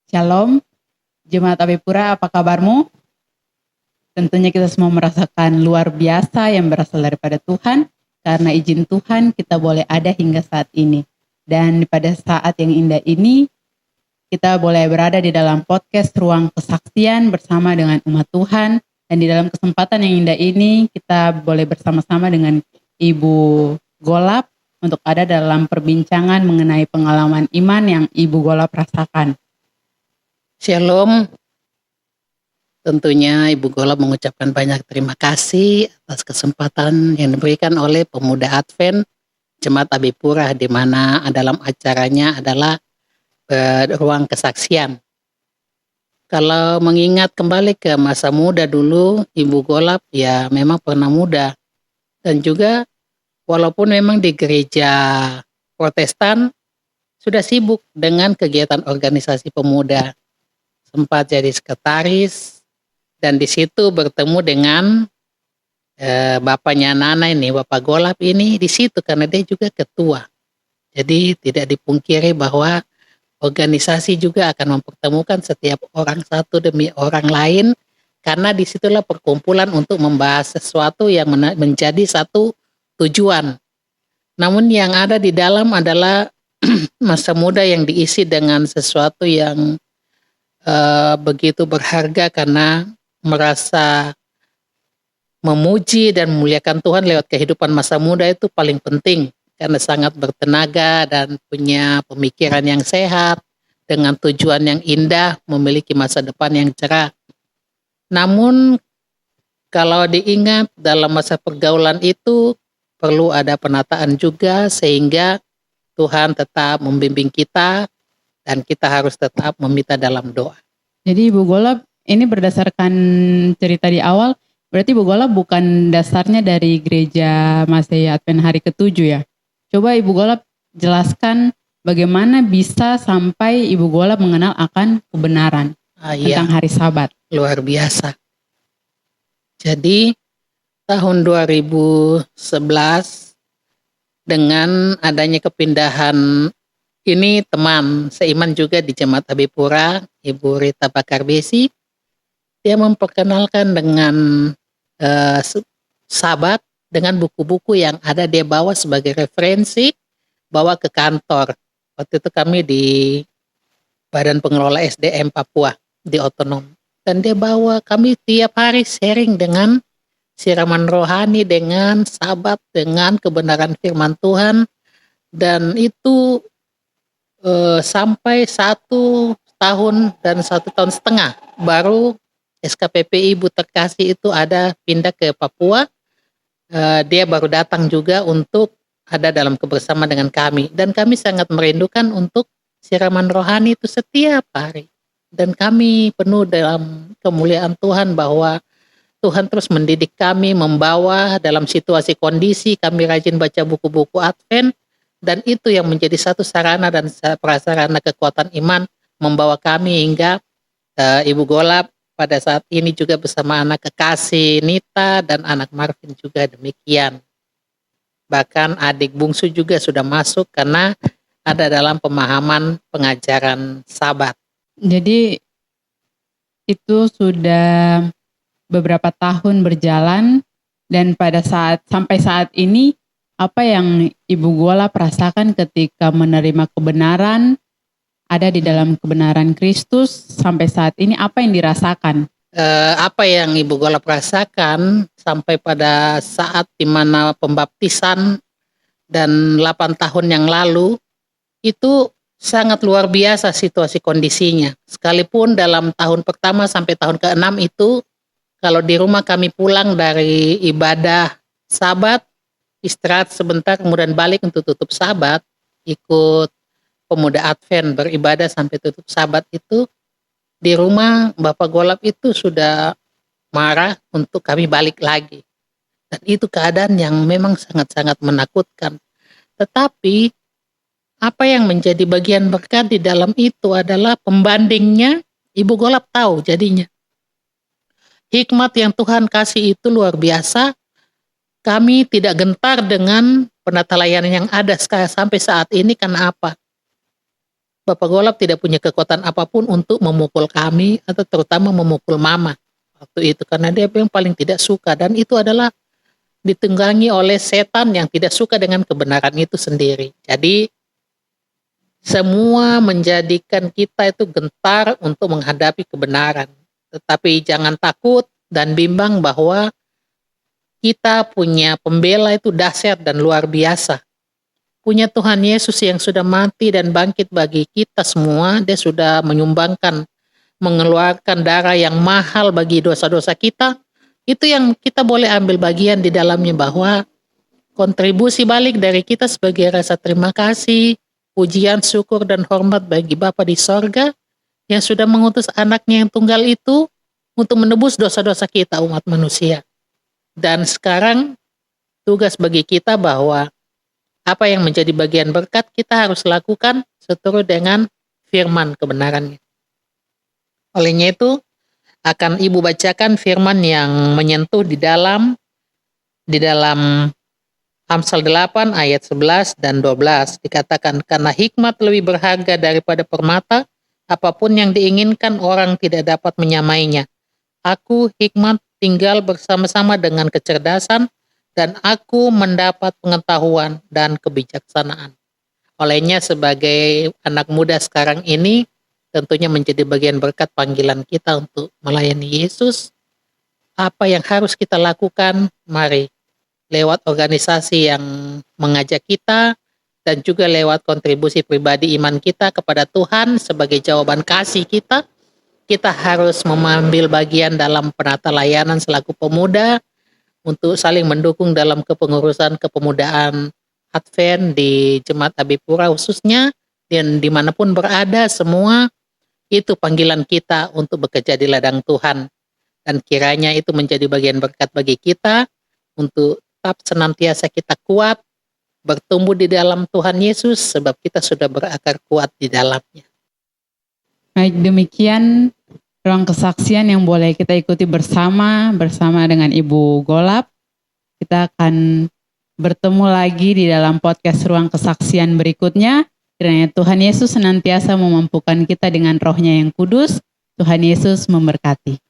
Shalom, Jemaat Abipura, apa kabarmu? Tentunya kita semua merasakan luar biasa yang berasal daripada Tuhan, karena izin Tuhan kita boleh ada hingga saat ini. Dan pada saat yang indah ini, kita boleh berada di dalam podcast Ruang Kesaksian bersama dengan umat Tuhan. Dan di dalam kesempatan yang indah ini, kita boleh bersama-sama dengan Ibu Golap untuk ada dalam perbincangan mengenai pengalaman iman yang Ibu Golap rasakan. Shalom, tentunya Ibu Golap mengucapkan banyak terima kasih atas kesempatan yang diberikan oleh Pemuda Advent Jemaat Abipura, di mana dalam acaranya adalah Ruang Kesaksian. Kalau mengingat kembali ke masa muda dulu, Ibu Golap ya memang pernah muda. Dan juga walaupun memang di gereja Protestan sudah sibuk dengan kegiatan organisasi pemuda. Sempat jadi sekretaris, dan di situ bertemu dengan bapaknya Nana ini, Bapak Golap ini di situ karena dia juga ketua. Jadi tidak dipungkiri bahwa organisasi juga akan mempertemukan setiap orang satu demi orang lain, karena disitulah perkumpulan untuk membahas sesuatu yang menjadi satu tujuan. Namun yang ada di dalam adalah masa muda yang diisi dengan sesuatu yang begitu berharga, karena merasa memuji dan memuliakan Tuhan lewat kehidupan masa muda itu paling penting, karena sangat bertenaga dan punya pemikiran yang sehat dengan tujuan yang indah, memiliki masa depan yang cerah. Namun kalau diingat dalam masa pergaulan itu perlu ada penataan juga, sehingga Tuhan tetap membimbing kita dan kita harus tetap meminta dalam doa. Jadi Ibu Golap ini berdasarkan cerita di awal, berarti Ibu Golap bukan dasarnya dari gereja Masehi Advent hari ke-7 ya? Coba Ibu Golap jelaskan bagaimana bisa sampai Ibu Golap mengenal akan kebenaran tentang hari Sabat. Luar biasa. Jadi tahun 2011 dengan adanya kepindahan ini, teman seiman juga di Jemaat Abipura, Ibu Rita Bakarbesi, dia memperkenalkan dengan Sabat dengan buku-buku yang ada dia bawa sebagai referensi, bawa ke kantor. Waktu itu kami di Badan Pengelola SDM Papua di Otonom. Dan dia bawa, kami tiap hari sharing dengan siraman rohani, dengan Sabat, dengan kebenaran firman Tuhan. Dan itu sampai 1 tahun dan 1,5 tahun baru SKPPI Ibu Terkasih itu ada pindah ke Papua. Dia baru datang juga untuk ada dalam kebersamaan dengan kami, dan kami sangat merindukan untuk siraman rohani itu setiap hari. Dan kami penuh dalam kemuliaan Tuhan bahwa Tuhan terus mendidik kami, membawa dalam situasi kondisi. Kami rajin baca buku-buku Advent, dan itu yang menjadi satu sarana dan prasarana kekuatan iman membawa kami hingga Ibu Golap pada saat ini juga bersama anak kekasih Nita dan anak Marvin juga demikian. Bahkan adik bungsu juga sudah masuk karena ada dalam pemahaman pengajaran Sabat. Jadi itu sudah beberapa tahun berjalan, dan pada sampai saat ini apa yang Ibu Golap rasakan ketika menerima kebenaran, ada di dalam kebenaran Kristus sampai saat ini, apa yang dirasakan? Apa yang Ibu Golap rasakan sampai pada saat dimana pembaptisan dan 8 tahun yang lalu, itu sangat luar biasa situasi kondisinya. Sekalipun dalam tahun pertama sampai tahun ke-6 itu, kalau di rumah kami pulang dari ibadah Sabat, istirahat sebentar kemudian balik untuk tutup Sabat, ikut Pemuda Advent beribadah sampai tutup Sabat itu, di rumah Bapak Golap itu sudah marah untuk kami balik lagi. Dan itu keadaan yang memang sangat-sangat menakutkan. Tetapi apa yang menjadi bagian berkat di dalam itu adalah pembandingnya. Ibu Golap tahu jadinya. Hikmat yang Tuhan kasih itu luar biasa. Kami tidak gentar dengan penata layanan yang ada sampai saat ini. Karena apa? Bapak Golap tidak punya kekuatan apapun untuk memukul kami atau terutama memukul mama waktu itu, karena dia yang paling tidak suka, dan itu adalah ditunggangi oleh setan yang tidak suka dengan kebenaran itu sendiri. Jadi semua menjadikan kita itu gentar untuk menghadapi kebenaran. Tetapi jangan takut dan bimbang bahwa kita punya pembela itu dahsyat dan luar biasa. Punya Tuhan Yesus yang sudah mati dan bangkit bagi kita semua. Dia sudah menyumbangkan, mengeluarkan darah yang mahal bagi dosa-dosa kita. Itu yang kita boleh ambil bagian di dalamnya, bahwa kontribusi balik dari kita sebagai rasa terima kasih, pujian, syukur, dan hormat bagi Bapa di sorga yang sudah mengutus anaknya yang tunggal itu untuk menebus dosa-dosa kita umat manusia. Dan sekarang tugas bagi kita bahwa apa yang menjadi bagian berkat kita harus lakukan seturut dengan firman kebenarannya. Olehnya itu akan Ibu bacakan firman yang menyentuh di dalam Amsal 8 ayat 11 dan 12. Dikatakan, karena hikmat lebih berharga daripada permata, apapun yang diinginkan orang tidak dapat menyamainya. Aku hikmat tinggal bersama-sama dengan kecerdasan, dan aku mendapat pengetahuan dan kebijaksanaan. Olehnya sebagai anak muda sekarang ini, tentunya menjadi bagian berkat panggilan kita untuk melayani Yesus. Apa yang harus kita lakukan? Mari, lewat organisasi yang mengajak kita, dan juga lewat kontribusi pribadi iman kita kepada Tuhan sebagai jawaban kasih kita harus mengambil bagian dalam penata layanan selaku pemuda, untuk saling mendukung dalam kepengurusan kepemudaan Advent di Jemaat Abipura khususnya, dan dimanapun berada semua, itu panggilan kita untuk bekerja di ladang Tuhan. Dan kiranya itu menjadi bagian berkat bagi kita, untuk tetap senantiasa kita kuat, bertumbuh di dalam Tuhan Yesus, sebab kita sudah berakar kuat di dalamnya. Baik, demikian ruang kesaksian yang boleh kita ikuti bersama dengan Ibu Golap. Kita akan bertemu lagi di dalam podcast ruang kesaksian berikutnya. Kiranya Tuhan Yesus senantiasa memampukan kita dengan roh-Nya yang kudus. Tuhan Yesus memberkati.